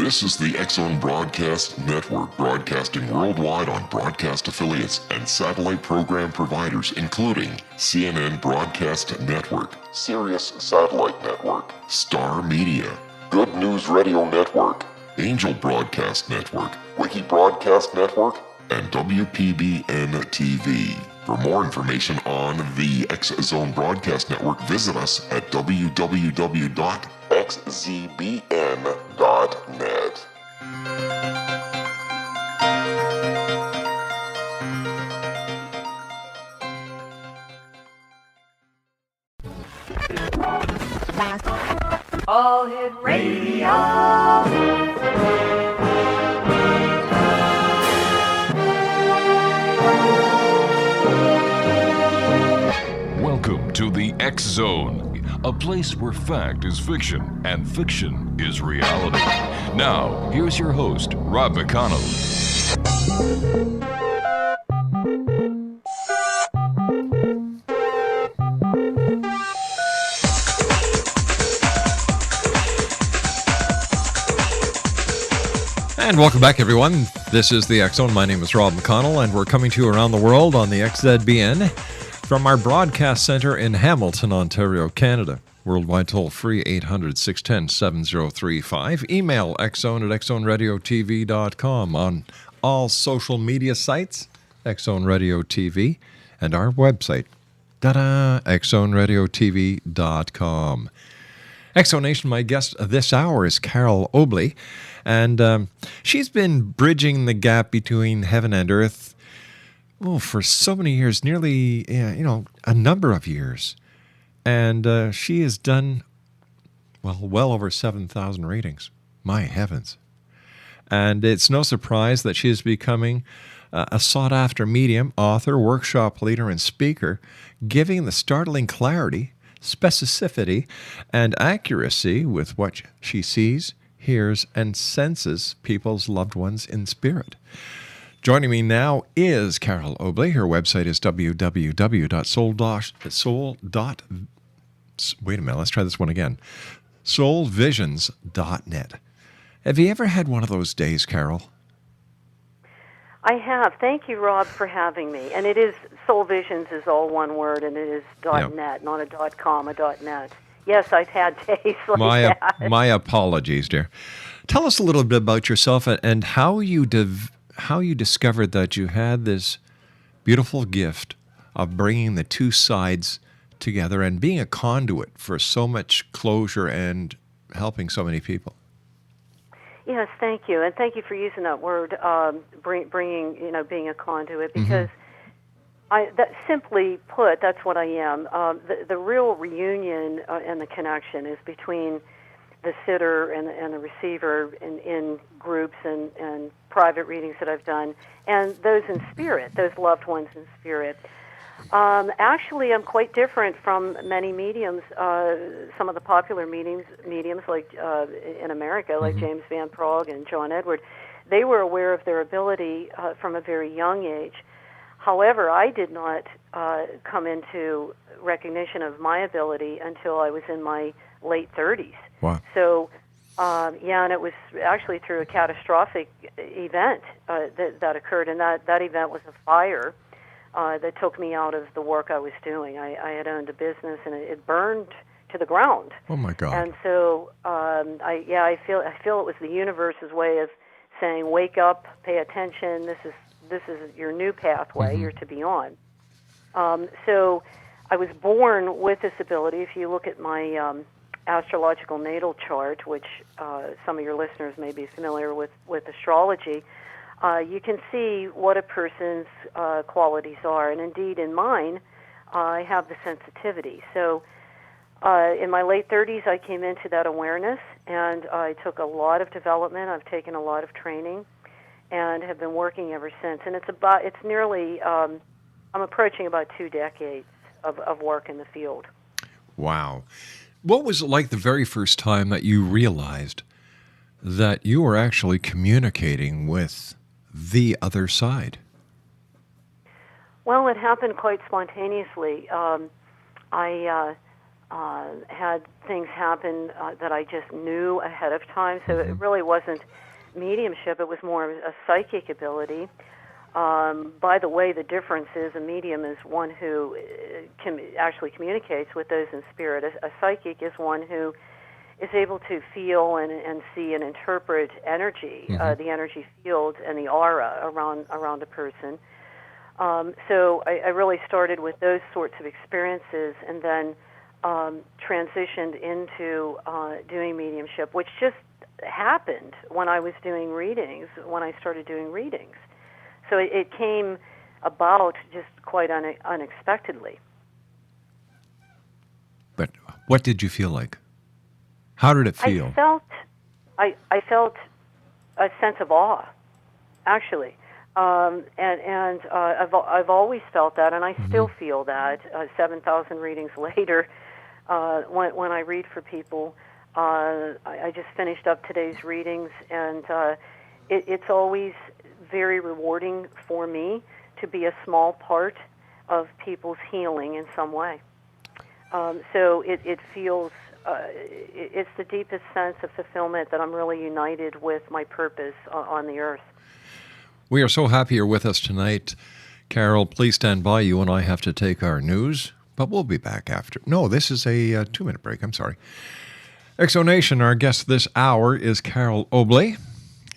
This is the X-Zone Broadcast Network, broadcasting worldwide on broadcast affiliates and satellite program providers, including CNN Broadcast Network, Sirius Satellite Network, Star Media, Good News Radio Network, Angel Broadcast Network, Wiki Broadcast Network, and WPBN TV. For more information on the X-Zone Broadcast Network, visit us at www.xzbn.net. All Hit Radio. Welcome to the X-Zone, a place where fact is fiction and fiction is reality. Now, here's your host, Rob McConnell. And welcome back, everyone. This is the X-Zone. My name is Rob McConnell, and we're coming to you around the world on the XZBN from our broadcast center in Hamilton, Ontario, Canada. Worldwide toll-free 800-610-7035. Email xzone at xzoneradiotv.com. On all social media sites, X-Zone Radio TV, and our website, xzoneradiotv.com. X-Zone Nation, my guest this hour is Carole Obley, and she's been bridging the gap between heaven and earth for so many years, nearly, a number of years. And she has done, well over 7,000 readings. My heavens. And it's no surprise that she is becoming a sought-after medium, author, workshop leader, and speaker, giving the startling clarity, specificity, and accuracy with what she sees, hears, and senses people's loved ones in spirit. Joining me now is Carole Obley. Her website is soulvisions.net. Have you ever had one of those days, Carole? I have. Thank you, Rob, for having me. And it is, Soul Visions is all one word, and it is .net, not a .com, a .net. Yes, I've had days like that. My apologies, dear. Tell us a little bit about yourself and how you discovered that you had this beautiful gift of bringing the two sides together and being a conduit for so much closure and helping so many people. Yes, thank you, and thank you for using that word, bringing, being a conduit, because simply put, that's what I am. The real reunion and the connection is between the sitter and the receiver in groups and private readings that I've done, and those in spirit, those loved ones in spirit. Actually, I'm quite different from many mediums. Some of the popular mediums like in America, like James Van Praagh and John Edward, they were aware of their ability from a very young age. However, I did not come into recognition of my ability until I was in my late 30s. Wow. So, and it was actually through a catastrophic event that occurred, and that event was a fire that took me out of the work I was doing. I had owned a business, and it burned to the ground. Oh my God! And so, I feel it was the universe's way of saying, "Wake up, pay attention. This is your new pathway you're to be on." So, I was born with this ability. If you look at my astrological natal chart, which some of your listeners may be familiar with astrology, you can see what a person's qualities are. And indeed, in mine, I have the sensitivity. So in my late 30s, I came into that awareness, and I took a lot of development. I've taken a lot of training and have been working ever since. And it's nearly, I'm approaching about 2 decades of work in the field. Wow. What was it like the very first time that you realized that you were actually communicating with the other side? Well, it happened quite spontaneously. I had things happen that I just knew ahead of time. So it really wasn't mediumship. It was more of a psychic ability. By the way, the difference is a medium is one who actually communicates with those in spirit. A psychic is one who is able to feel and see and interpret energy, the energy field and the aura around a person. So I really started with those sorts of experiences and then transitioned into doing mediumship, which just happened when I was doing readings, when I started doing readings. So it came about just quite unexpectedly. But what did you feel like? How did it feel? I felt a sense of awe, actually, and I've always felt that, and I still feel that 7,000 readings later. When I read for people, I just finished up today's readings, and it's always very rewarding for me to be a small part of people's healing in some way. So it feels, it's the deepest sense of fulfillment that I'm really united with my purpose on the earth. We are so happy you're with us tonight. Carole, please stand by. You and I have to take our news, but we'll be back after. No, this is a 2-minute break. I'm sorry. Exonation, our guest this hour is Carole Obley,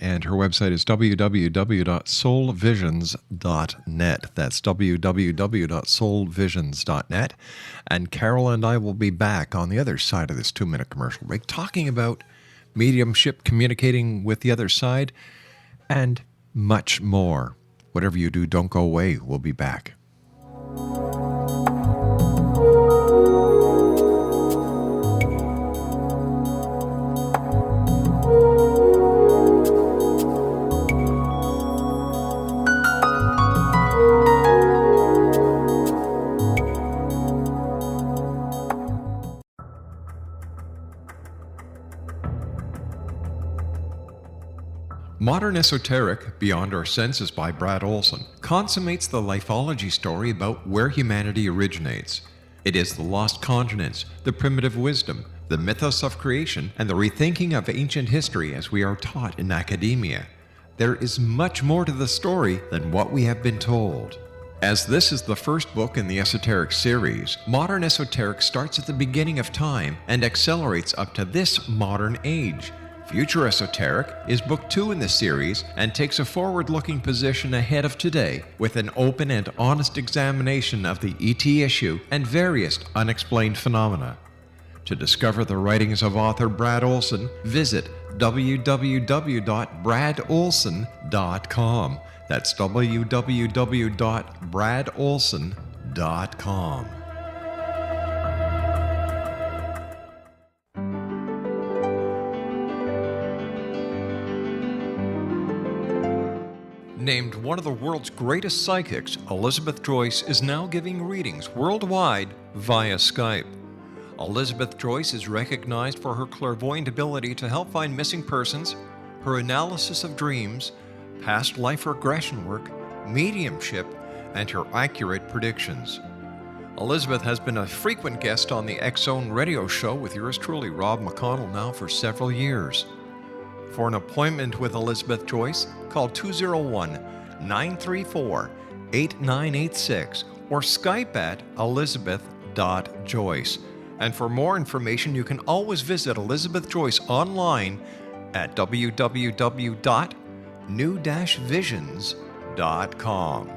and her website is www.soulvisions.net. That's www.soulvisions.net. And Carole and I will be back on the other side of this 2-minute commercial break talking about mediumship, communicating with the other side, and much more. Whatever you do, don't go away. We'll be back. Modern Esoteric, Beyond Our Senses by Brad Olson, consummates the lifology story about where humanity originates. It is the lost continents, the primitive wisdom, the mythos of creation, and the rethinking of ancient history as we are taught in academia. There is much more to the story than what we have been told. As this is the first book in the Esoteric series, Modern Esoteric starts at the beginning of time and accelerates up to this modern age. Future Esoteric is book 2 in the series and takes a forward-looking position ahead of today with an open and honest examination of the ET issue and various unexplained phenomena. To discover the writings of author Brad Olson, visit www.bradolson.com. That's www.bradolson.com. Named one of the world's greatest psychics, Elizabeth Joyce is now giving readings worldwide via Skype. Elizabeth Joyce is recognized for her clairvoyant ability to help find missing persons, her analysis of dreams, past life regression work, mediumship, and her accurate predictions. Elizabeth has been a frequent guest on the X-Zone radio show with yours truly, Rob McConnell, now for several years. For an appointment with Elizabeth Joyce, call 201-934-8986 or Skype at elizabeth.joyce. And for more information, you can always visit Elizabeth Joyce online at www.new-visions.com.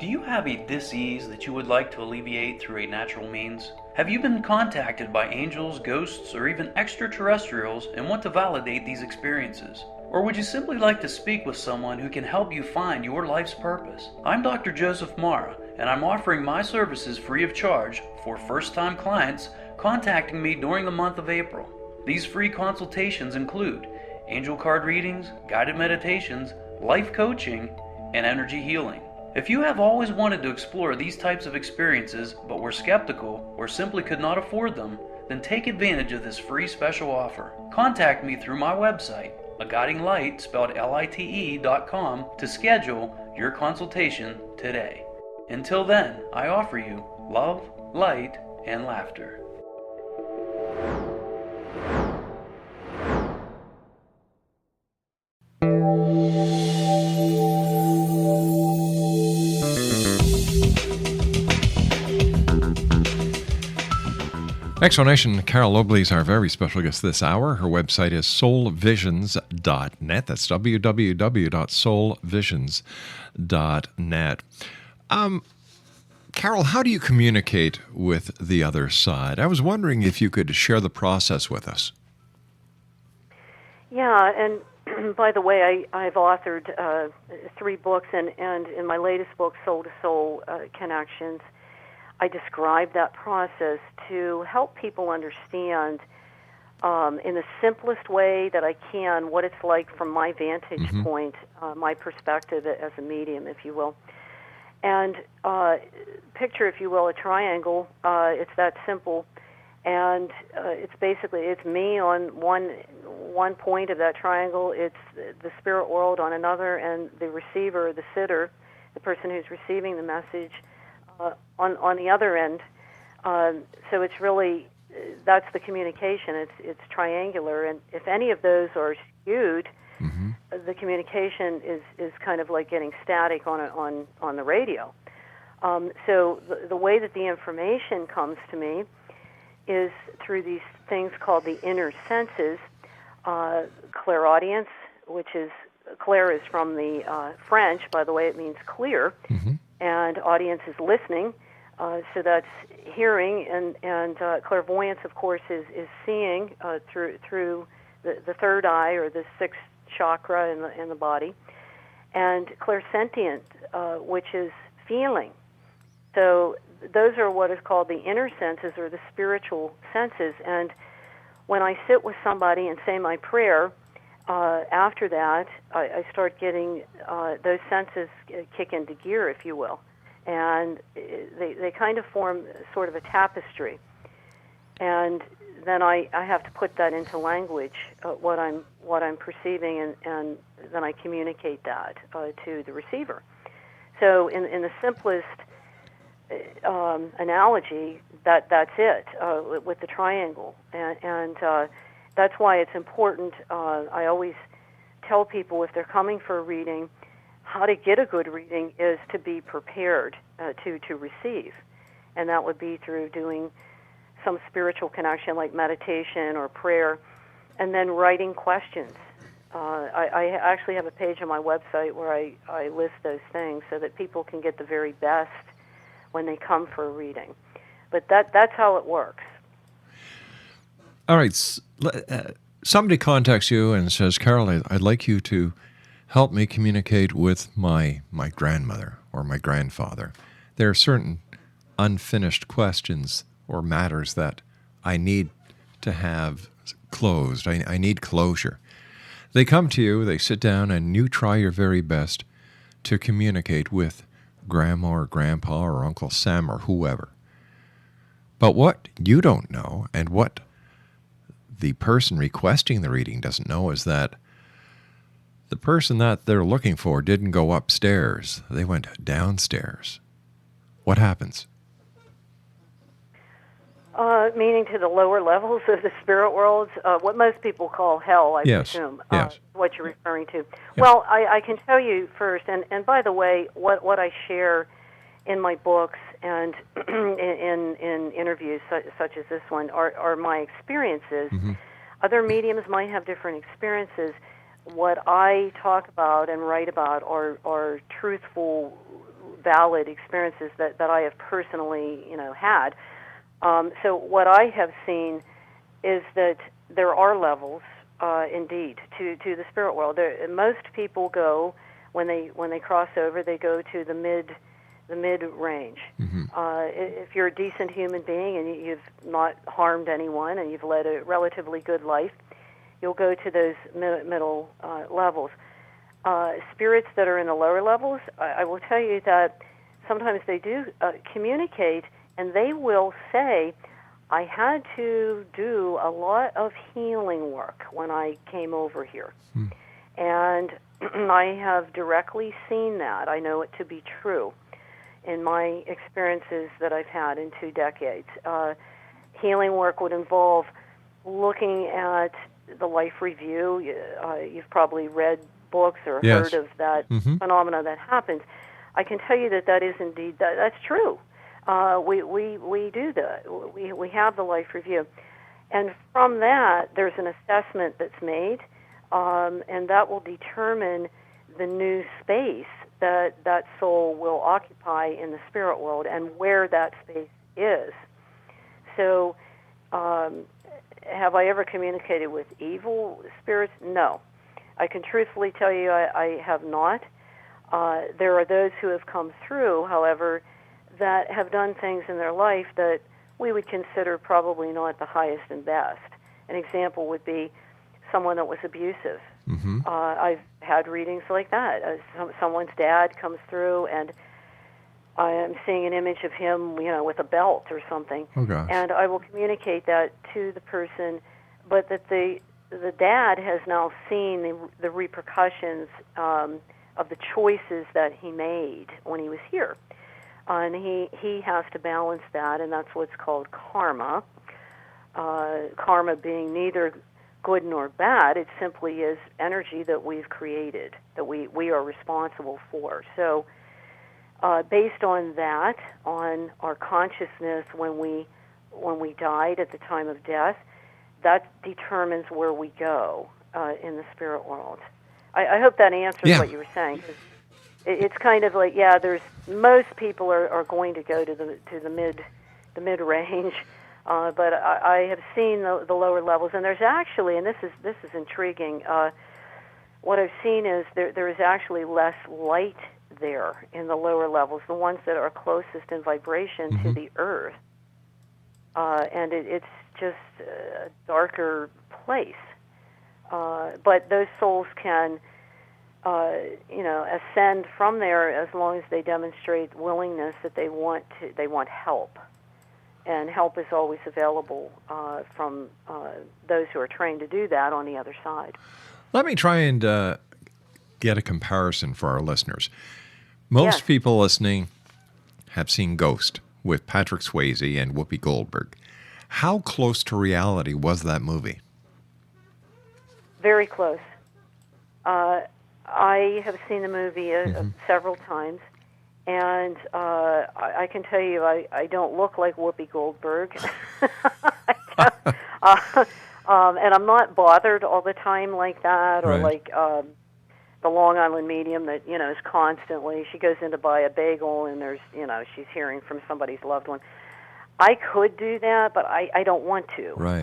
Do you have a dis-ease that you would like to alleviate through a natural means? Have you been contacted by angels, ghosts, or even extraterrestrials and want to validate these experiences? Or would you simply like to speak with someone who can help you find your life's purpose? I'm Dr. Joseph Mara, and I'm offering my services free of charge for first-time clients contacting me during the month of April. These free consultations include angel card readings, guided meditations, life coaching, and energy healing. If you have always wanted to explore these types of experiences but were skeptical or simply could not afford them, then take advantage of this free special offer. Contact me through my website, aguidinglight, spelled LITE.com, to schedule your consultation today. Until then, I offer you love, light, and laughter. Explanation, Carole Obley is our very special guest this hour. Her website is soulvisions.net. That's www.soulvisions.net. Carole, how do you communicate with the other side? I was wondering if you could share the process with us. Yeah, and by the way, I've authored 3 books, and in my latest book, Soul to Soul Connections, I describe that process to help people understand in the simplest way that I can what it's like from my vantage point, my perspective as a medium, if you will. And picture, if you will, a triangle. It's that simple. And it's me on one point of that triangle. It's the spirit world on another, and the receiver, the sitter, the person who's receiving the message, on the other end. So it's really, that's the communication. It's triangular, and if any of those are skewed, the communication is kind of like getting static on the radio. So the way that the information comes to me is through these things called the inner senses. Clairaudience, which is, clair is from the French, by the way, it means clear, and audience is listening, so that's hearing, and clairvoyance, of course, is seeing through the third eye, or the sixth chakra in the body, and clairsentient, which is feeling. So those are what is called the inner senses, or the spiritual senses. And when I sit with somebody and say my prayer, after that, I start getting those senses kick into gear, if you will. And they kind of form sort of a tapestry. And then I have to put that into language, what I'm perceiving, and then I communicate that to the receiver. So in the simplest analogy, that's it with the triangle, and that's why it's important. I always tell people, if they're coming for a reading, how to get a good reading is to be prepared to receive, and that would be through doing some spiritual connection like meditation or prayer, and then writing questions. I actually have a page on my website where I list those things so that people can get the very best when they come for a reading. But that's how it works. All right. Somebody contacts you and says, Carole, I'd like you to help me communicate with my grandmother or my grandfather. There are certain unfinished questions or matters that I need to have closed. I need closure. They come to you, they sit down, and you try your very best to communicate with Grandma or Grandpa or Uncle Sam or whoever. But what you don't know, and what the person requesting the reading doesn't know, is that the person that they're looking for didn't go upstairs. They went downstairs. What happens? Meaning to the lower levels of the spirit worlds, what most people call hell, I presume, what you're referring to. Yes. Well, I can tell you first, and by the way, what I share in my books and in interviews such as this one are my experiences. Other mediums might have different experiences. What I talk about and write about are truthful, valid experiences that I have personally, had. So what I have seen is that there are levels, indeed, to the spirit world. Most people go, when they cross over, they go to the mid range. If you're a decent human being and you've not harmed anyone and you've led a relatively good life, you'll go to those middle levels. Spirits that are in the lower levels, I will tell you that sometimes they do communicate, and they will say, I had to do a lot of healing work when I came over here. And I have directly seen that. I know it to be true in my experiences that I've had in 2 decades. Healing work would involve looking at the life review. You've probably read books or Yes. heard of that phenomena that happens. I can tell you that is indeed, that's true. We do that. We have the life review. And from that, there's an assessment that's made, and that will determine the new space that soul will occupy in the spirit world and where that space is. So, have I ever communicated with evil spirits? No. I can truthfully tell you I have not. There are those who have come through, however, that have done things in their life that we would consider probably not the highest and best. An example would be someone that was abusive. I've had readings like that. Someone's dad comes through, and I am seeing an image of him, with a belt or something. Oh, gosh. And I will communicate that to the person, but that the dad has now seen the repercussions of the choices that he made when he was here. And he has to balance that, and that's what's called karma. Karma being neither good nor bad, it simply is energy that we've created, that we are responsible for. So based on that, on our consciousness when we died at the time of death, that determines where we go in the spirit world. I hope that answers what you were saying. 'Cause it's kind of like, there's most people are going to go to the mid range, but I have seen the lower levels, and there's actually, and this is intriguing. What I've seen is there is actually less light there in the lower levels, the ones that are closest in vibration to the earth, and it's just a darker place. But those souls can, ascend from there as long as they demonstrate willingness that they want help, and help is always available from those who are trained to do that on the other side. Let me try and get a comparison for our listeners. Most people listening have seen Ghost with Patrick Swayze and Whoopi Goldberg. How close to reality was that movie? Very close. I have seen the movie several times, and I can tell you I don't look like Whoopi Goldberg. And I'm not bothered all the time like that, or like the Long Island medium that, is constantly, she goes in to buy a bagel and there's, she's hearing from somebody's loved one. I could do that, but I don't want to. Right.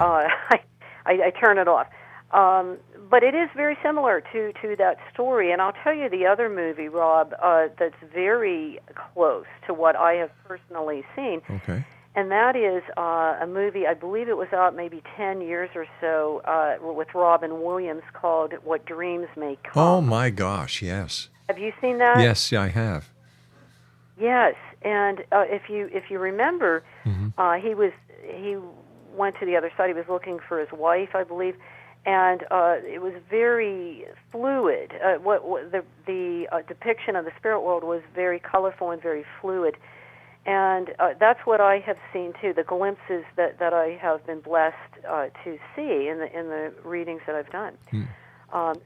I turn it off. But it is very similar to that story. And I'll tell you the other movie, Rob, that's very close to what I have personally seen. Okay. And that is a movie, I believe it was out maybe 10 years or so, with Robin Williams, called What Dreams May Come. Oh, my gosh, yes. Have you seen that? Yes, I have. Yes, and if you remember, he went to the other side. He was looking for his wife, I believe, and it was very fluid. The depiction of the spirit world was very colorful and very fluid. And that's what I have seen too. The glimpses that I have been blessed to see in the readings that I've done.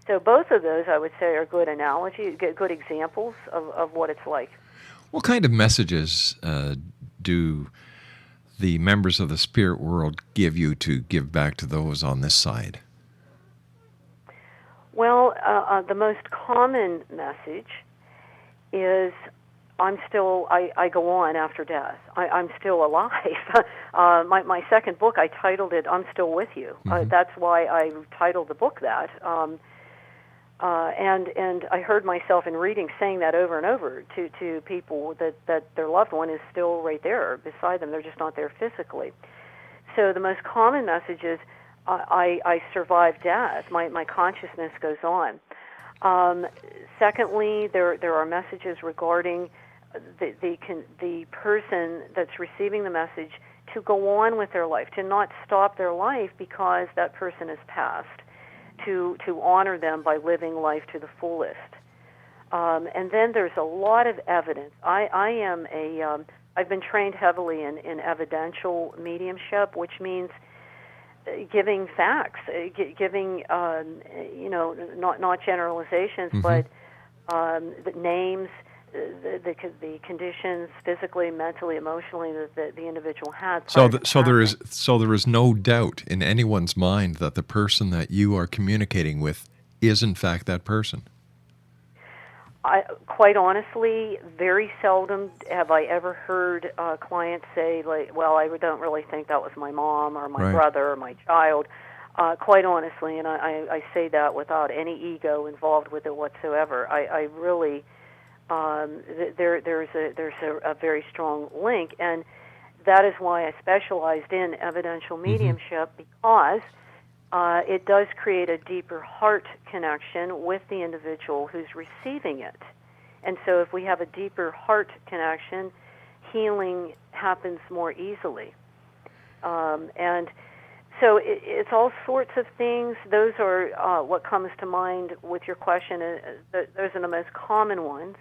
So both of those, I would say, are good analogies, good examples of what it's like. What kind of messages do the members of the spirit world give you to give back to those on this side? Well, the most common message is, I go on after death. I'm still alive. My second book, I titled it, I'm Still With You. That's why I titled the book that. And I heard myself in reading saying that over and over to people that their loved one is still right there beside them. They're just not there physically. So the most common message is, I survived death. My consciousness goes on. Secondly, there are messages regarding the person that's receiving the message to go on with their life, to not stop their life because that person has passed, to honor them by living life to the fullest. And then there's a lot of evidence. I've been trained heavily in evidential mediumship, which means giving facts, giving not generalizations, but the names, the conditions, physically, mentally, emotionally, that the individual had. So there is no doubt in anyone's mind that the person that you are communicating with is in fact that person. Quite honestly, very seldom have I ever heard clients say, like, well, I don't really think that was my mom or my brother or my child. Quite honestly, and I say that without any ego involved with it whatsoever. I really, there's a very strong link, and that is why I specialized in evidential mediumship, because it does create a deeper heart connection with the individual who's receiving it. And so if we have a deeper heart connection, healing happens more easily. And so it's all sorts of things. Those are what comes to mind with your question. Those are the most common ones.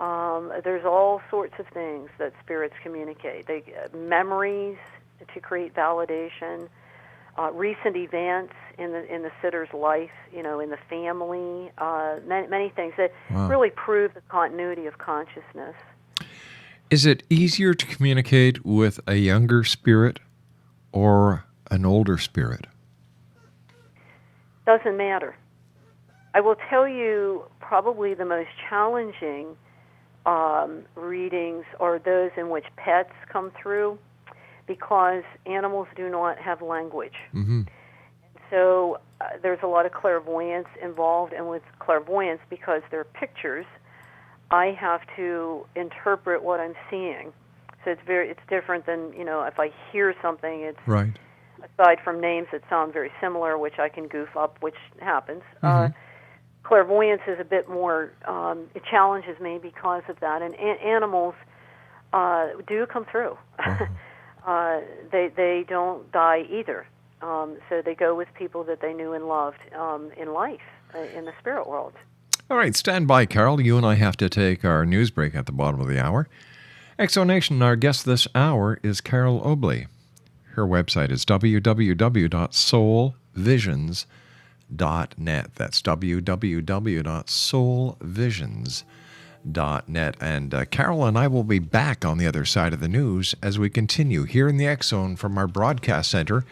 There's all sorts of things that spirits communicate. Memories to create validation, recent events in the sitter's life, in the family, many things that really prove the continuity of consciousness. Is it easier to communicate with a younger spirit or an older spirit? Doesn't matter. I will tell you, probably the most challenging readings are those in which pets come through, because animals do not have language. So there's a lot of clairvoyance involved, and with clairvoyance, because they're pictures, I have to interpret what I'm seeing. So it's different than, if I hear something, it's aside from names that sound very similar, which I can goof up, which happens. Clairvoyance is a bit more, it challenges me because of that, and animals do come through. They don't die either. So they go with people that they knew and loved in life, in the spirit world. All right, stand by, Carole. You and I have to take our news break at the bottom of the hour. Exonation, our guest this hour is Carole Obley. Her website is www.soulvisions.net. That's www.soulvisions.net. And Carole and I will be back on the other side of the news as we continue here in the X Zone from our broadcast center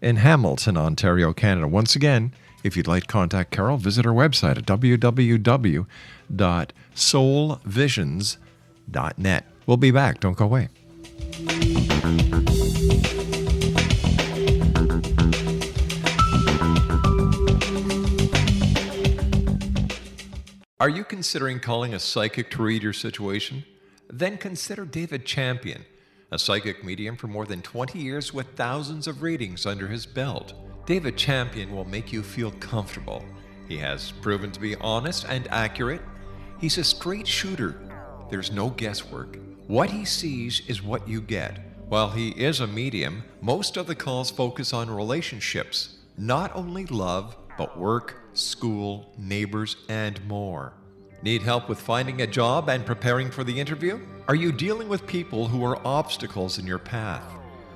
in Hamilton, Ontario, Canada. Once again, if you'd like to contact Carole, visit her website at www.soulvisions.net. We'll be back. Don't go away. Are you considering calling a psychic to read your situation? Then consider David Champion, a psychic medium for more than 20 years with thousands of readings under his belt. David Champion will make you feel comfortable. He has proven to be honest and accurate. He's a straight shooter. There's no guesswork. What he sees is what you get. While he is a medium, most of the calls focus on relationships, not only love, but work, school, neighbors, and more. Need help with finding a job and preparing for the interview? Are you dealing with people who are obstacles in your path?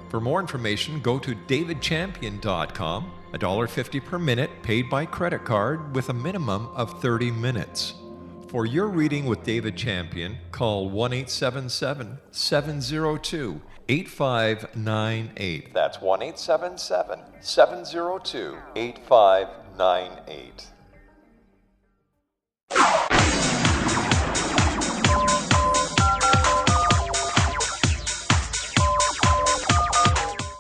For more information, go to davidchampion.com, $1.50 per minute paid by credit card with a minimum of 30 minutes. For your reading with David Champion, call 1-877-702-8598. That's 1-877-702-8598.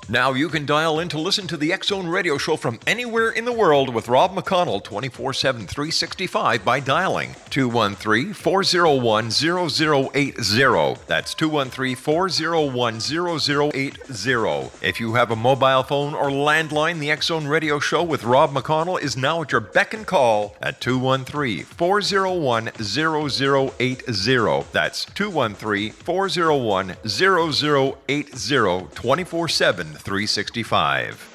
Now you can dial in to listen to the X-Zone Radio Show from anywhere in the world with Rob McConnell 24/7, 365 by dialing 213-401-0080. That's 213-401-0080. If you have a mobile phone or landline, the X-Zone Radio Show with Rob McConnell is now at your beck and call at 213-401-0080. That's 213-401-0080, 24/7, 365.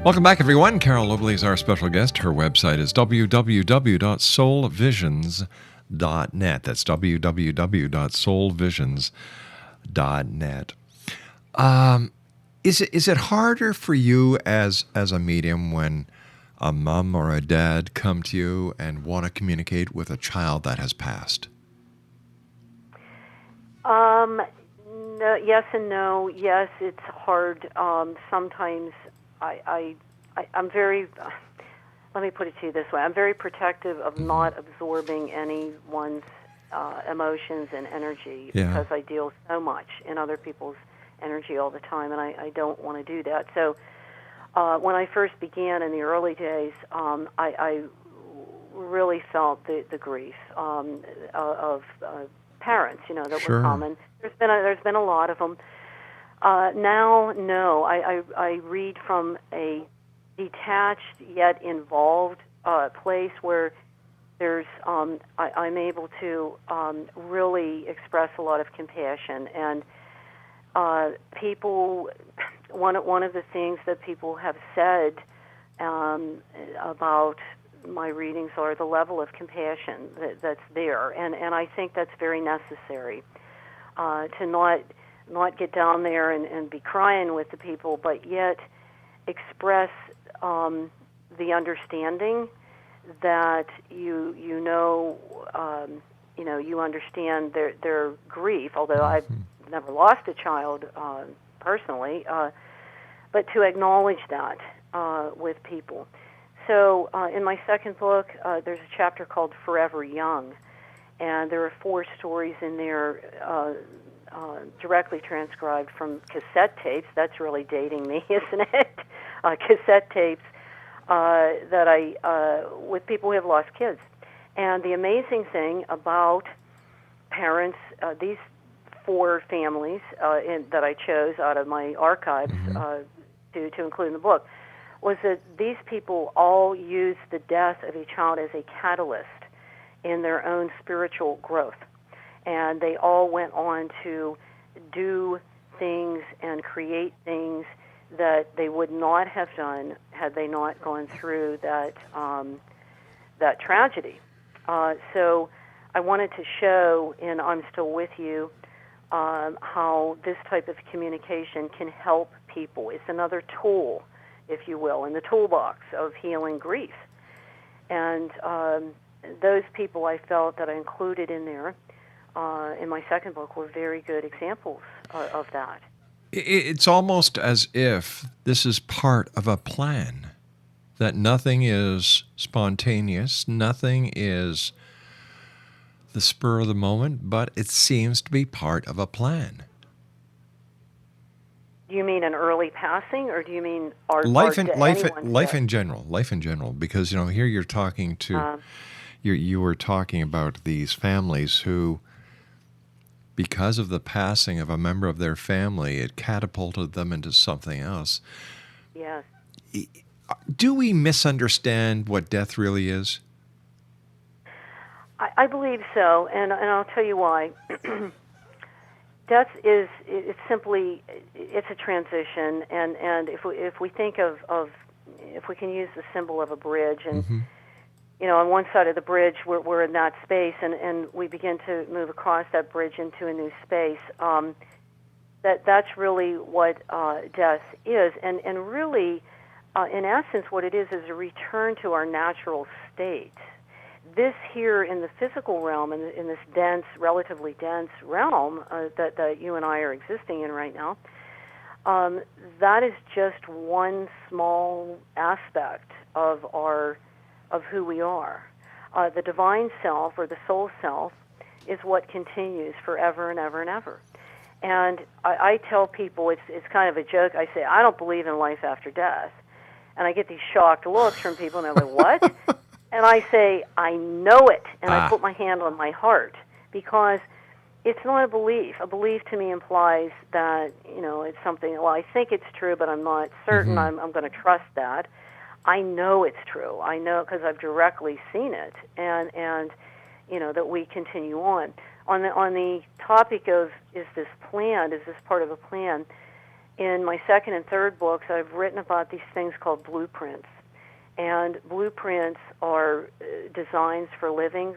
Welcome back, everyone. Carole Obley is our special guest. Her website is www.soulvisions.net. That's www.soulvisions.net. Is it harder for you as a medium when a mom or a dad come to you and want to communicate with a child that has passed? No, yes and no. Yes, it's hard. Sometimes I'm very. Let me put it to you this way: I'm very protective of not absorbing anyone's emotions and energy because I deal so much in other people's energy all the time, and I don't want to do that. So when I first began in the early days, I really felt the grief of parents, that were common. There's been a lot of them. Now, no, I read from a detached yet involved place where there's I'm able to really express a lot of compassion, and people. One of the things that people have said about my readings are the level of compassion that's there, and I think that's very necessary to not get down there and be crying with the people, but yet express the understanding that you understand their grief. Although I've never lost a child personally, but to acknowledge that with people. So in my second book, there's a chapter called Forever Young, and there are 4 stories in there directly transcribed from cassette tapes. That's really dating me, isn't it? Cassette tapes that I with people who have lost kids. And the amazing thing about parents, these 4 families that I chose out of my archives to include in the book, was that these people all used the death of a child as a catalyst in their own spiritual growth. And they all went on to do things and create things that they would not have done had they not gone through that tragedy. So I wanted to show in I'm Still With You how this type of communication can help people. It's another tool, if you will, in the toolbox of healing grief. And those people I felt that I included in there in my second book were very good examples of that. It's almost as if this is part of a plan, that nothing is spontaneous, nothing is the spur of the moment, but it seems to be part of a plan. Do you mean an early passing, or do you mean life in general? Life in general, because here you're talking to you were talking about these families who, because of the passing of a member of their family, it catapulted them into something else. Yes. Do we misunderstand what death really is? I believe so, and I'll tell you why. Death it's a transition, and if we think of if we can use the symbol of a bridge, and on one side of the bridge we're in that space, and we begin to move across that bridge into a new space. That's really what death is, and really, in essence, what it is a return to our natural state. This here in the physical realm, in this dense, relatively dense realm that you and I are existing in right now, that is just one small aspect of who we are. The divine self, or the soul self, is what continues forever and ever and ever. And I tell people, it's kind of a joke. I say, I don't believe in life after death. And I get these shocked looks from people, and they're like, what? And I say, I know it. And I put my hand on my heart, because it's not a belief. A belief to me implies that, it's something, well, I think it's true, but I'm not certain. I'm going to trust that. I know it's true. I know because I've directly seen it, and that we continue on. On the topic of, is this planned, is this part of a plan, in my second and third books, I've written about these things called blueprints. And blueprints are designs for living.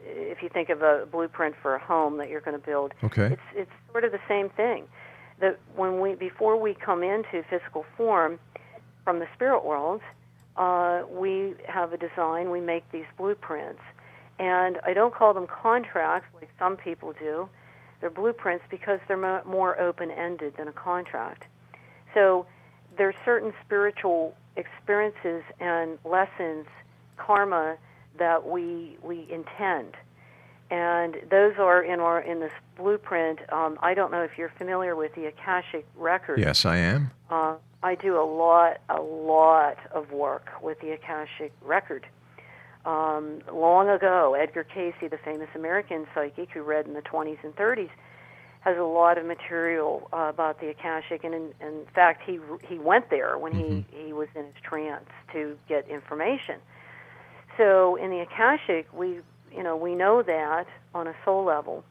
If you think of a blueprint for a home that you're going to build, it's sort of the same thing. That before we come into physical form from the spirit world, we have a design. We make these blueprints, and I don't call them contracts like some people do. They're blueprints because they're more open-ended than a contract. So there's certain spiritual experiences and lessons, karma, that we intend, and those are in this blueprint. I don't know if you're familiar with the Akashic record. Yes, I am. I do a lot of work with the Akashic record. Long ago, Edgar Cayce, the famous American psychic who read in the 20s and 30s, has a lot of material about the Akashic, and in fact, he went there when he was in his trance to get information. So in the Akashic, we know that on a soul level,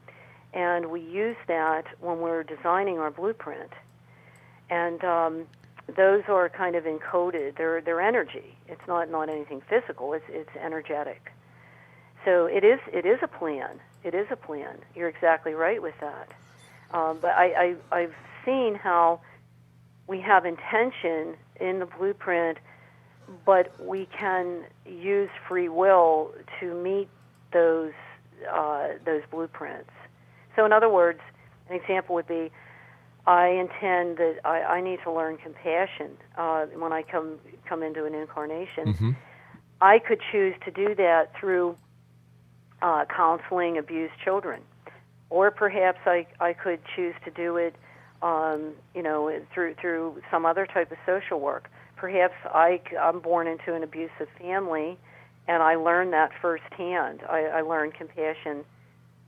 and we use that when we're designing our blueprint, and those are kind of encoded. They're energy. It's not anything physical. It's energetic. So it is a plan. It is a plan. You're exactly right with that. But I've seen how we have intention in the blueprint, but we can use free will to meet those blueprints. So in other words, an example would be, I intend that I need to learn compassion when I come into an incarnation. I could choose to do that through counseling abused children. Or perhaps I could choose to do it, through some other type of social work. Perhaps I'm born into an abusive family, and I learned that firsthand. I learned compassion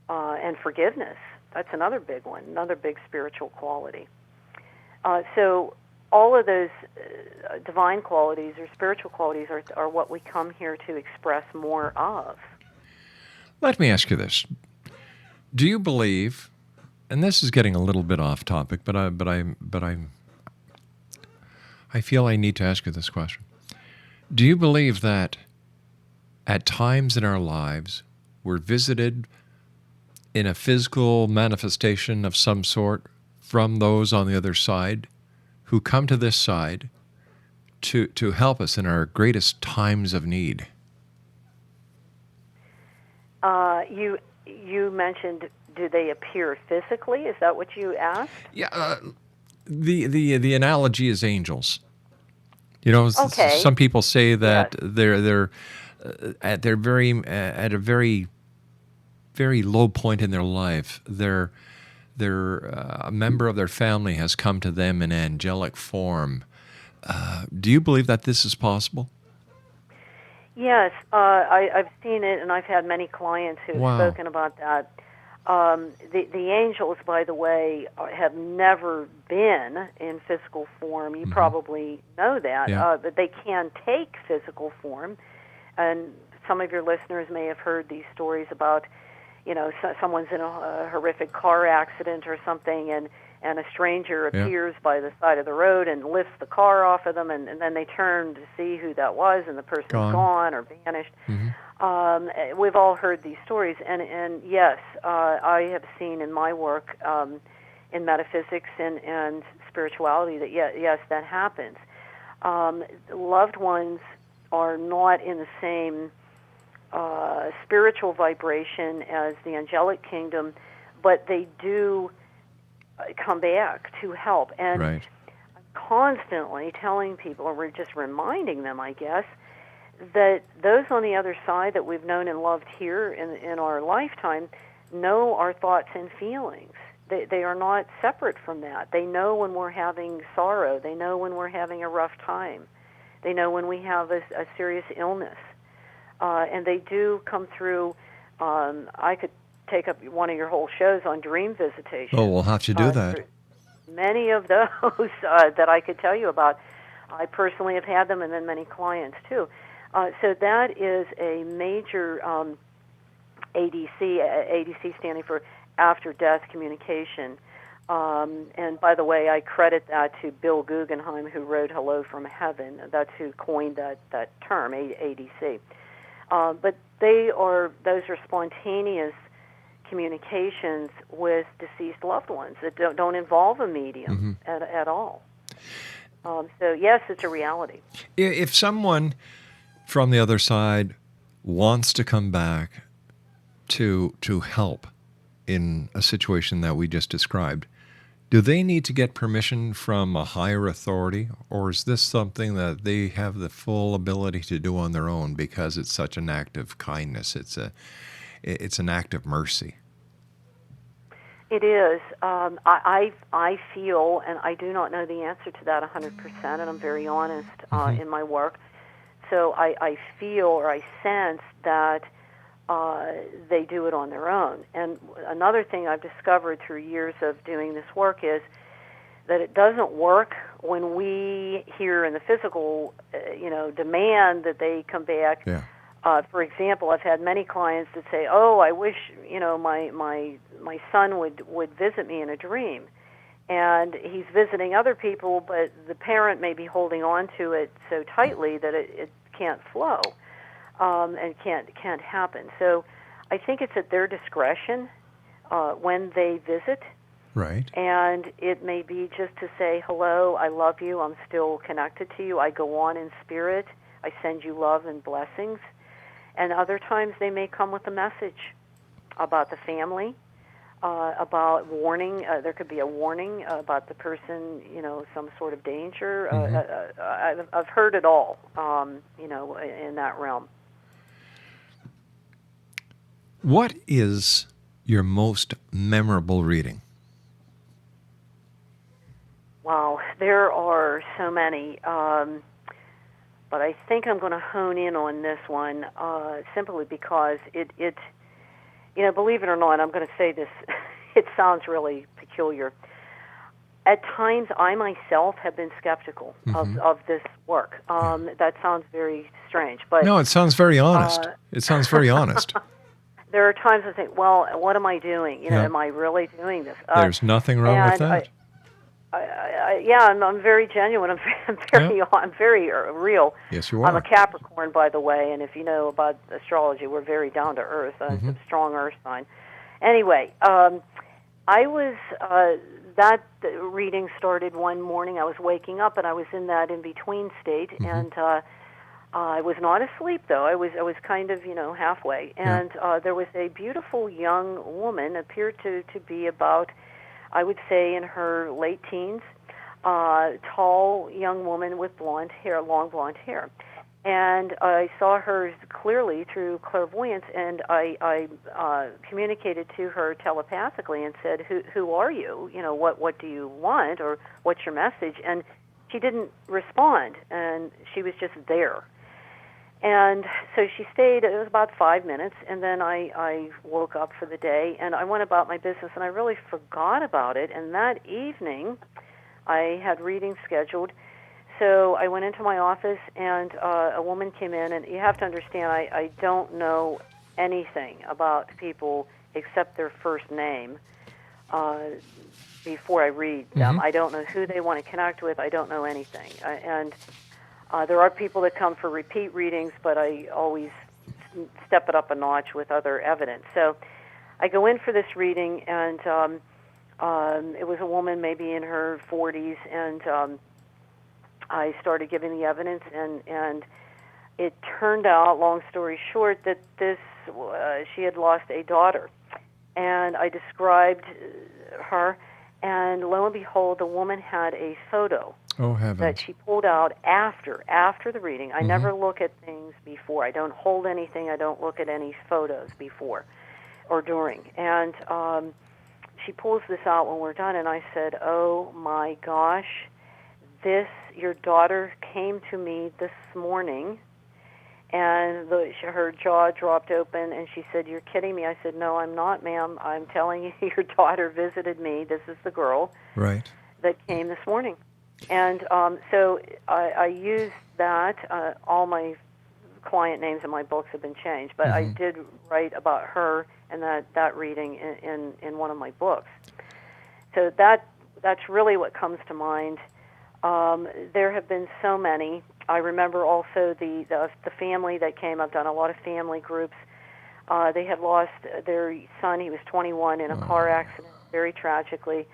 and forgiveness. That's another big one, another big spiritual quality. So all of those divine qualities or spiritual qualities are what we come here to express more of. Let me ask you this. Do you believe, and this is getting a little bit off topic, but I feel I need to ask you this question. Do you believe that at times in our lives we're visited in a physical manifestation of some sort from those on the other side who come to this side to help us in our greatest times of need? You mentioned, do they appear physically? Is that what you asked? Yeah, the analogy is angels. Some people say that they're at a very very low point in their life. A member of their family has come to them in angelic form. Do you believe that this is possible? Yes, I've seen it, and I've had many clients who've spoken about that. The angels, by the way, have never been in physical form. You probably know that, but they can take physical form. And some of your listeners may have heard these stories about, someone's in a horrific car accident or something, and a stranger appears by the side of the road and lifts the car off of them, and then they turn to see who that was, and the person's gone or vanished. We've all heard these stories, and yes, I have seen in my work in metaphysics and spirituality that yes, that happens. Loved ones are not in the same spiritual vibration as the angelic kingdom, but they do come back to help. And Right. constantly telling people, or we're just reminding them, I guess, that those on the other side that we've known and loved here in our lifetime know our thoughts and feelings. They are not separate from that. They know when we're having sorrow. They know when we're having a rough time. They know when we have a serious illness. And they do come through. I could take up one of your whole shows on dream visitation. Oh, we'll have to do that. Many of those that I could tell you about. I personally have had them, and then many clients too. So that is a major ADC standing for after-death communication. And by the way, I credit that to Bill Guggenheim, who wrote Hello from Heaven. That's who coined that term, ADC. But those are spontaneous communications with deceased loved ones that don't involve a medium at all. So yes, it's a reality. If someone from the other side wants to come back to help in a situation that we just described, do they need to get permission from a higher authority, or is this something that they have the full ability to do on their own because it's such an act of kindness? It's an act of mercy. It is. I feel, and I do not know the answer to that 100%, and I'm very honest in my work. So I feel or I sense that they do it on their own. And another thing I've discovered through years of doing this work is that it doesn't work when we here in the physical, demand that they come back. Yeah. For example, I've had many clients that say, "Oh, I wish my son would visit me in a dream," and he's visiting other people, but the parent may be holding on to it so tightly that it can't flow and can't happen. So I think it's at their discretion when they visit. Right. And it may be just to say, "Hello, I love you. I'm still connected to you. I go on in spirit. I send you love and blessings." And other times they may come with a message about the family, about warning. There could be a warning about the person, some sort of danger. I've heard it all, in that realm. What is your most memorable reading? Wow, there are so many. But I think I'm going to hone in on this one simply because it, believe it or not, I'm going to say this, it sounds really peculiar. At times, I myself have been skeptical of this work. That sounds very strange. But No, it sounds very honest. It sounds very honest. There are times I think, well, what am I doing? Am I really doing this? There's nothing wrong with that. I'm very genuine. I'm very real. Yes, you are. I'm a Capricorn, by the way, and if you know about astrology, we're very down to earth. It's a strong earth sign. Anyway, I was that reading started one morning. I was waking up, and I was in that in between state, and I was not asleep though. I was kind of halfway, and there was a beautiful young woman, appeared to be about, I would say, in her late teens, tall young woman with blonde hair, long blonde hair. And I saw her clearly through clairvoyance, and I communicated to her telepathically and said, who are you? What do you want, or what's your message? And she didn't respond, and she was just there. And so she stayed, it was about 5 minutes, and then I woke up for the day, and I went about my business, and I really forgot about it. And that evening, I had readings scheduled, so I went into my office, and a woman came in, and you have to understand, I don't know anything about people except their first name before I read them. I don't know who they want to connect with. I don't know anything. There are people that come for repeat readings, but I always step it up a notch with other evidence. So I go in for this reading, and it was a woman maybe in her 40s, and I started giving the evidence, and it turned out, long story short, that she had lost a daughter. And I described her, And lo and behold, the woman had a photo Oh, heavens. that she pulled out after the reading. I never look at things before. I don't hold anything. I don't look at any photos before or during. And she pulls this out when we're done, and I said, "Oh my gosh, your daughter came to me this morning." And her jaw dropped open, and she said, "You're kidding me." I said, "No, I'm not, ma'am. I'm telling you, your daughter visited me. This is the girl Right. that came this morning." And so I used that. All my client names in my books have been changed, but I did write about her and that reading in one of my books. So that's really what comes to mind. There have been so many. I remember also the family that came. I've done a lot of family groups. They had lost their son. He was 21 in a car accident, very tragically.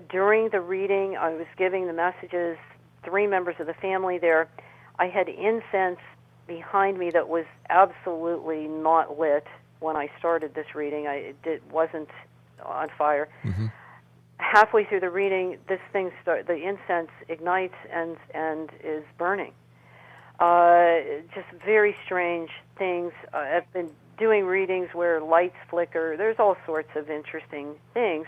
During the reading, I was giving the messages, 3 members of the family there. I had incense behind me that was absolutely not lit when I started this reading. It wasn't on fire. Halfway through the reading, the incense ignites and is burning. Just very strange things. I've been doing readings where lights flicker. There's all sorts of interesting things.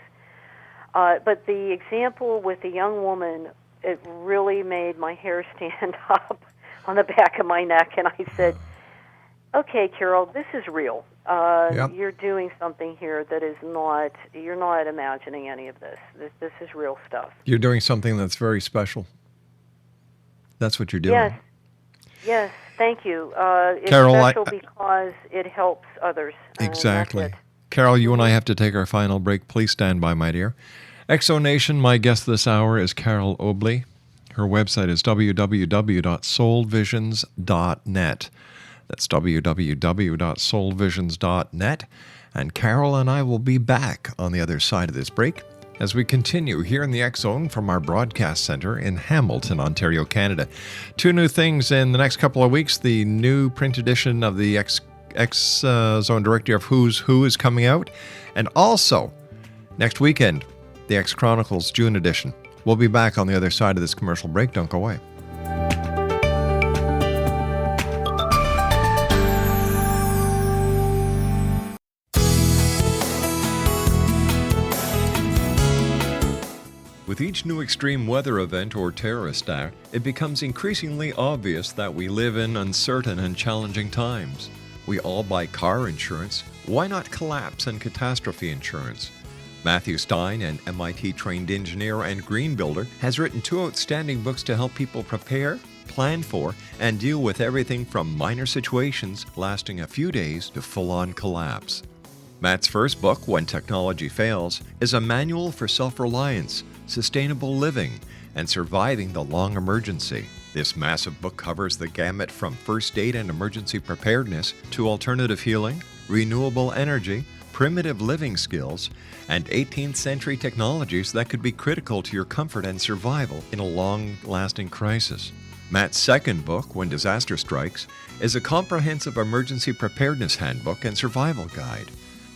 But the example with the young woman, it really made my hair stand up on the back of my neck, and I said, "Okay, Carole, this is real. Yep. You're doing something here that is not, you're not imagining any of this. This is real stuff." You're doing something that's very special. That's what you're doing. Yes, thank you. It's Carole, special because it helps others. Exactly. That's it. Carole, you and I have to take our final break. Please stand by, my dear. Exonation, my guest this hour is Carole Obley. Her website is www.soulvisions.net. That's www.soulvisions.net. And Carole and I will be back on the other side of this break as we continue here in the X Zone from our broadcast center in Hamilton, Ontario, Canada. 2 new things in the next couple of weeks. The new print edition of the X Zone Directory of Who's Who is coming out. And also, next weekend, the X Chronicles June edition. We'll be back on the other side of this commercial break. Don't go away. With each new extreme weather event or terrorist act, it becomes increasingly obvious that we live in uncertain and challenging times. We all buy car insurance. Why not collapse and catastrophe insurance? Matthew Stein, an MIT-trained engineer and green builder, has written 2 outstanding books to help people prepare, plan for, and deal with everything from minor situations lasting a few days to full-on collapse. Matt's first book, When Technology Fails, is a manual for self-reliance, sustainable living, and surviving the long emergency. This massive book covers the gamut from first aid and emergency preparedness to alternative healing, renewable energy, primitive living skills, and 18th century technologies that could be critical to your comfort and survival in a long-lasting crisis. Matt's second book, When Disaster Strikes, is a comprehensive emergency preparedness handbook and survival guide.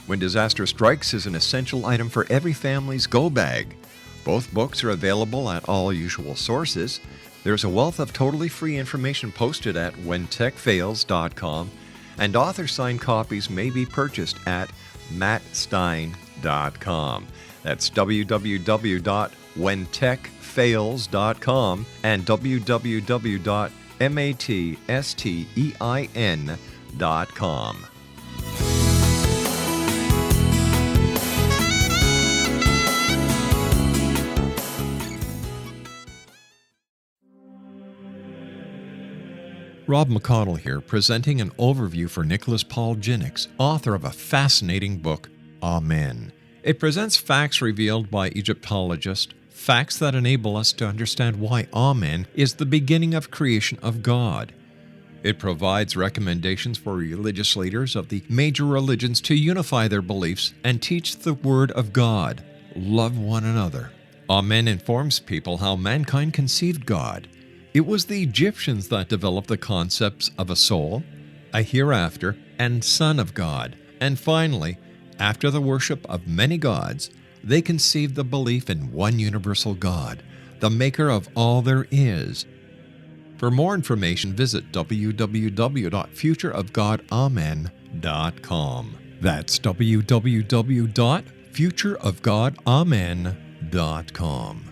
When Disaster Strikes is an essential item for every family's go bag. Both books are available at all usual sources. There's a wealth of totally free information posted at whentechfails.com, and author-signed copies may be purchased at mattstein.com. That's www.whentechfails.com and www.matstein.com. Rob McConnell here, presenting an overview for Nicholas Paul Jennings, author of a fascinating book, Amen. It presents facts revealed by Egyptologists, facts that enable us to understand why Amen is the beginning of creation of God. It provides recommendations for religious leaders of the major religions to unify their beliefs and teach the Word of God. Love one another. Amen informs people how mankind conceived God. It was the Egyptians that developed the concepts of a soul, a hereafter, and Son of God. And finally, after the worship of many gods, They conceived the belief in one universal God, the maker of all there is. For more information, visit www.futureofgodamen.com. That's www.futureofgodamen.com.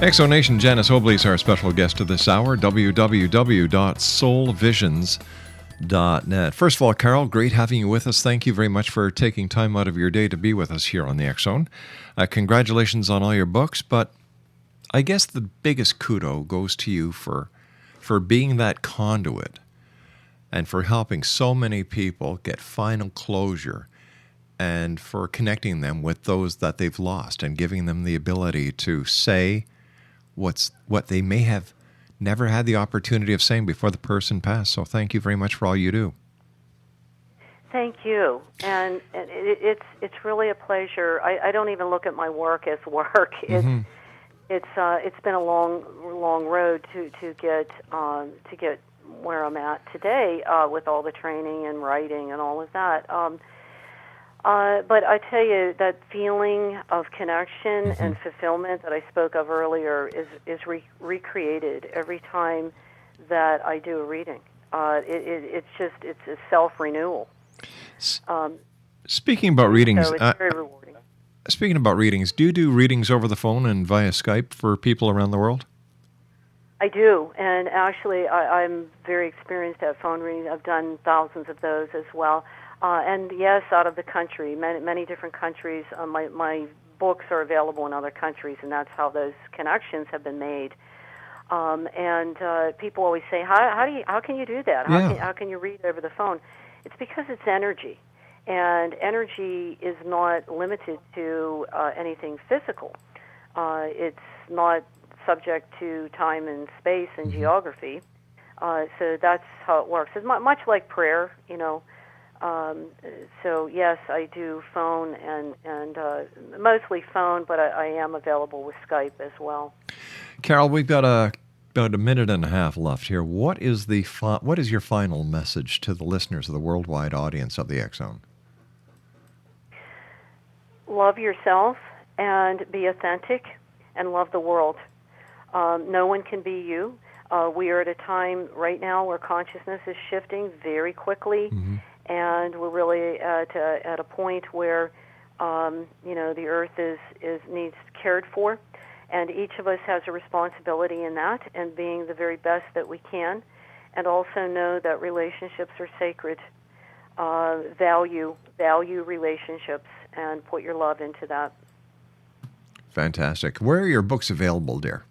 Exonation, Janice Obley is our special guest of this hour, www.soulvisions.net. First of all, Carole, great having you with us. Thank you very much for taking time out of your day to be with us here on the X-Zone. Congratulations on all your books, but I guess the biggest kudo goes to you for being that conduit and for helping so many people get final closure and for connecting them with those that they've lost and giving them the ability to say what they may have never had the opportunity of saying before the person passed. So thank you very much for all you do. Thank you, and it's really a pleasure. I don't even look at my work as work. It's been a long road to get where I'm at today with all the training and writing and all of that. But I tell you, that feeling of connection and fulfillment that I spoke of earlier is recreated every time that I do a reading. It's a self-renewal. Speaking about readings, so it's very rewarding. Speaking about readings, do you do readings over the phone and via Skype for people around the world? I do, and actually I'm very experienced at phone readings. I've done thousands of those as well. And yes, out of the country, many different countries. My books are available in other countries, and that's how those connections have been made. And people always say, "How can you do that? How can you read over the phone?" It's because it's energy, and energy is not limited to anything physical. It's not subject to time and space and geography. So that's how it works. It's much like prayer, you know. So yes, I do phone and mostly phone, but I am available with Skype as well. Carole, we've got about a minute and a half left here. What is your final message to the listeners of the worldwide audience of the X-Zone? Love yourself and be authentic and love the world. No one can be you. We are at a time right now where consciousness is shifting very quickly. And we're really at a point where, the earth needs cared for, and each of us has a responsibility in that, and being the very best that we can, and also know that relationships are sacred. Value relationships, and put your love into that. Fantastic. Where are your books available, dear?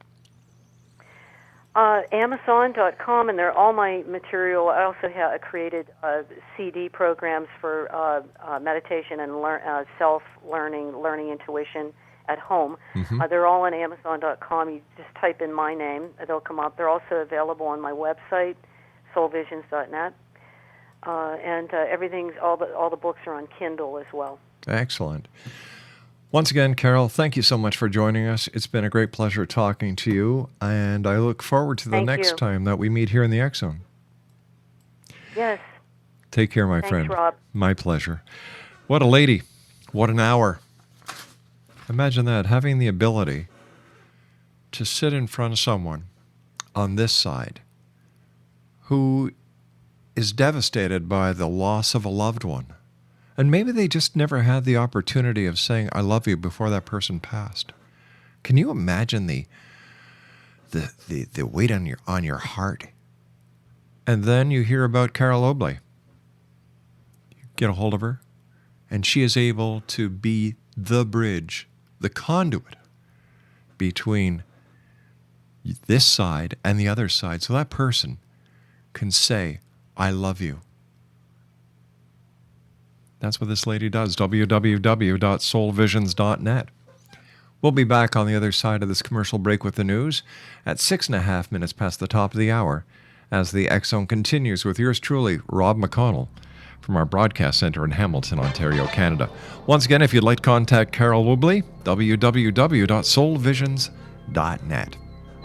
Amazon.com, and they're all my material. I also have created CD programs for meditation and self-learning, learning intuition at home. They're all on Amazon.com. You just type in my name, they'll come up. They're also available on my website, soulvisions.net, and all the books are on Kindle as well. Excellent. Once again, Carole, thank you so much for joining us. It's been a great pleasure talking to you, and I look forward to the next time that we meet here in the X-Zone. Yes. Take care, my friend. Thanks, Rob. My pleasure. What a lady. What an hour. Imagine that, having the ability to sit in front of someone on this side who is devastated by the loss of a loved one. And maybe they just never had the opportunity of saying, "I love you," before that person passed. Can you imagine the weight on your heart? And then you hear about Carole Obley. You get a hold of her, and she is able to be the bridge, the conduit between this side and the other side, so that person can say, "I love you." That's what this lady does, www.soulvisions.net. We'll be back on the other side of this commercial break with the news at 6.5 minutes past the top of the hour as the X-Zone continues with yours truly, Rob McConnell, from our broadcast center in Hamilton, Ontario, Canada. Once again, if you'd like to contact Carole Obley, www.soulvisions.net.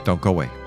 Don't go away.